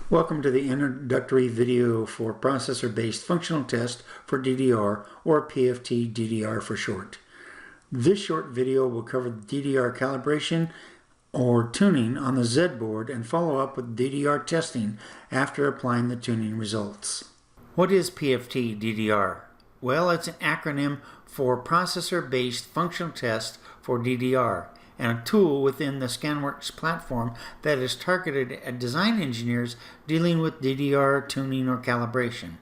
Welcome to the introductory video for processor-based functional test for DDR, or PFTDDR for short. This short video will cover the DDR calibration or tuning on the Zedboard and follow up with DDR testing after applying the tuning results. What is PFTDDR? Well, it's an acronym for Processor-Based Functional Test for DDR, and a tool within the ScanWorks platform that is targeted at design engineers dealing with DDR tuning or calibration.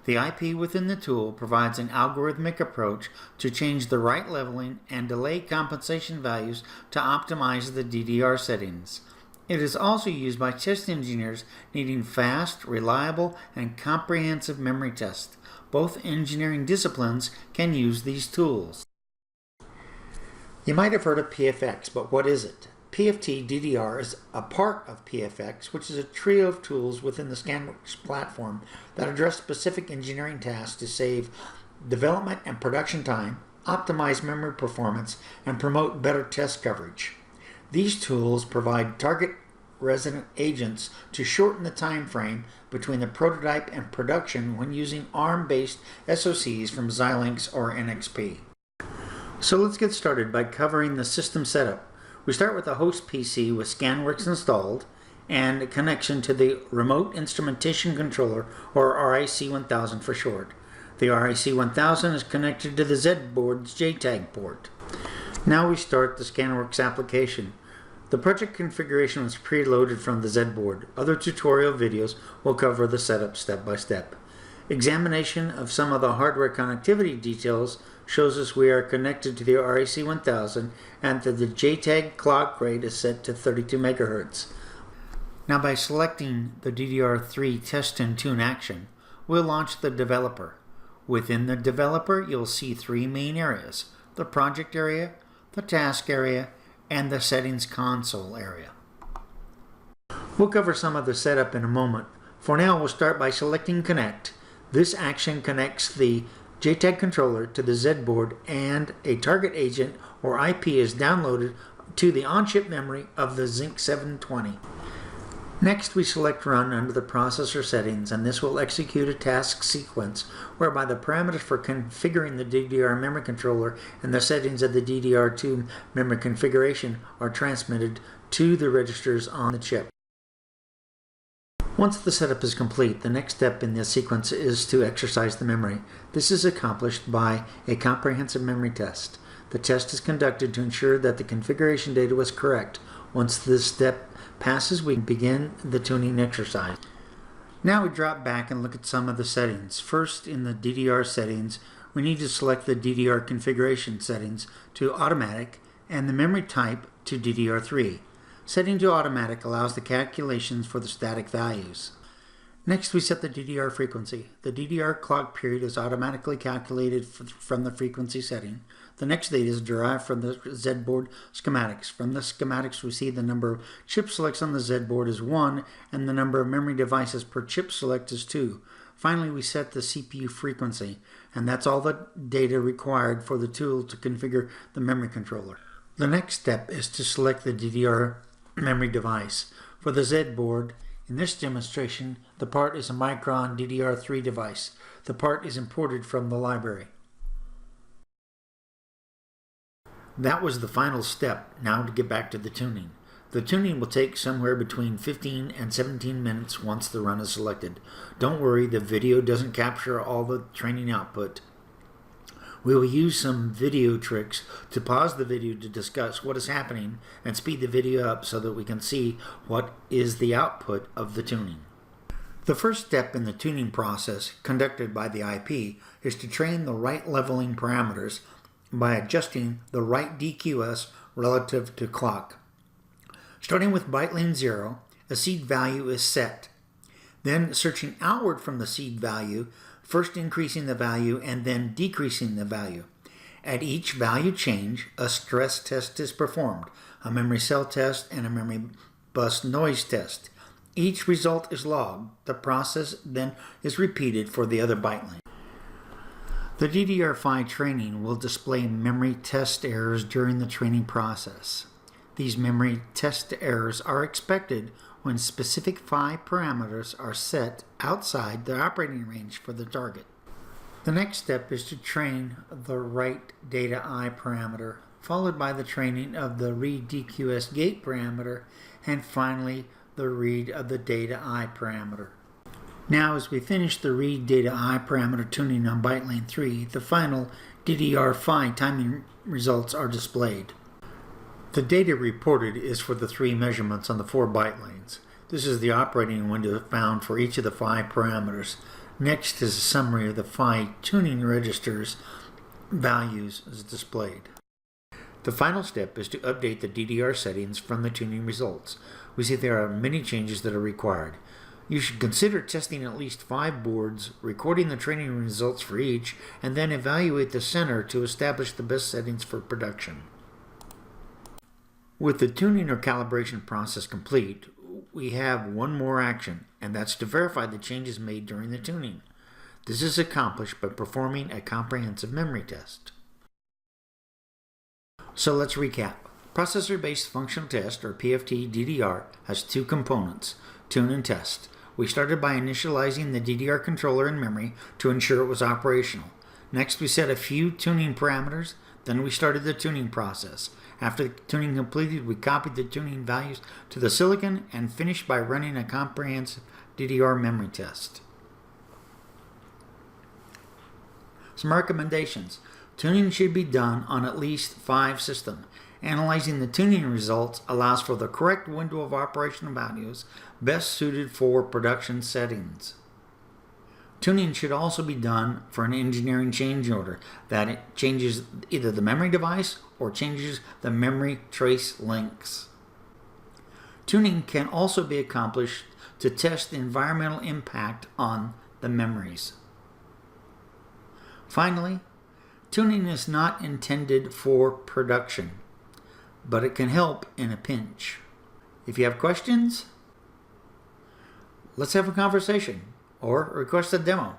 The IP within the tool provides an algorithmic approach to change the right leveling and delay compensation values to optimize the DDR settings. It is also used by test engineers needing fast, reliable, and comprehensive memory tests. Both engineering disciplines can use these tools. You might have heard of PFx, but what is it? PFTDDR is a part of PFx, which is a trio of tools within the ScanWorks platform that address specific engineering tasks to save development and production time, optimize memory performance, and promote better test coverage. These tools provide target resident agents to shorten the time frame between the prototype and production when using ARM-based SoCs from Xilinx or NXP. So let's get started by covering the system setup. We start with a host PC with ScanWorks installed and a connection to the Remote Instrumentation Controller, or RIC1000 for short. The RIC1000 is connected to the Zedboard's JTAG port. Now we start the ScanWorks application. The project configuration was preloaded from the Zedboard. Other tutorial videos will cover the setup step by step. Examination of some of the hardware connectivity details shows us we are connected to the RIC1000 and that the JTAG clock rate is set to 32 MHz. Now by selecting the DDR3 test and tune action, we'll launch the developer. Within the developer, you'll see three main areas: the project area, the task area, and the settings console area. We'll cover some of the setup in a moment. For now, we'll start by selecting Connect. This action connects the JTAG controller to the Zedboard, and a target agent or IP is downloaded to the on-chip memory of the Zinc 720. Next, we select Run under the processor settings, and this will execute a task sequence whereby the parameters for configuring the DDR memory controller and the settings of the DDR2 memory configuration are transmitted to the registers on the chip. Once the setup is complete, the next step in this sequence is to exercise the memory. This is accomplished by a comprehensive memory test. The test is conducted to ensure that the configuration data was correct. Once this step passes, we begin the tuning exercise. Now we drop back and look at some of the settings. First, in the DDR settings, we need to select the DDR configuration settings to automatic and the memory type to DDR3. Setting to automatic allows the calculations for the static values. Next, we set the DDR frequency. The DDR clock period is automatically calculated from the frequency setting. The next data is derived from the Zedboard schematics. From the schematics, we see the number of chip selects on the Zedboard is 1 and the number of memory devices per chip select is 2. Finally, we set the CPU frequency, and that's all the data required for the tool to configure the memory controller. The next step is to select the DDR memory device. For the Zedboard, in this demonstration, the part is a Micron DDR3 device. The part is imported from the library. That was the final step. Now to get back to the tuning. The tuning will take somewhere between 15 and 17 minutes once the run is selected. Don't worry, the video doesn't capture all the training output. We will use some video tricks to pause the video to discuss what is happening and speed the video up so that we can see what is the output of the tuning. The first step in the tuning process conducted by the IP is to train the right leveling parameters by adjusting the right DQS relative to clock. Starting with byte lane 0, a seed value is set. Then searching outward from the seed value, first increasing the value and then decreasing the value. At each value change, a stress test is performed, a memory cell test and a memory bus noise test. Each result is logged. The process then is repeated for the other byte lane. The DDR5 training will display memory test errors during the training process. These memory test errors are expected when specific PHY parameters are set outside the operating range for the target. The next step is to train the write data I parameter, followed by the training of the read DQS gate parameter, and finally the read of the data I parameter. Now, as we finish the read data I parameter tuning on byte lane 3, the final DDR5 timing results are displayed. The data reported is for the 3 measurements on the 4 byte lanes. This is the operating window found for each of the 5 parameters. Next is a summary of the 5 tuning registers values as displayed. The final step is to update the DDR settings from the tuning results. We see there are many changes that are required. You should consider testing at least 5 boards, recording the training results for each, and then evaluate the center to establish the best settings for production. With the tuning or calibration process complete, we have one more action, and that's to verify the changes made during the tuning. This is accomplished by performing a comprehensive memory test. So let's recap. Processor-based functional test, or PFTDDR, has 2 components, tune and test. We started by initializing the DDR controller in memory to ensure it was operational. Next, we set a few tuning parameters, then we started the tuning process. After the tuning completed, we copied the tuning values to the silicon and finished by running a comprehensive DDR memory test. Some recommendations. Tuning should be done on at least 5 systems. Analyzing the tuning results allows for the correct window of operational values best suited for production settings. Tuning should also be done for an engineering change order that it changes either the memory device or changes the memory trace links. Tuning can also be accomplished to test the environmental impact on the memories. Finally, tuning is not intended for production, but it can help in a pinch. If you have questions, let's have a conversation or request a demo.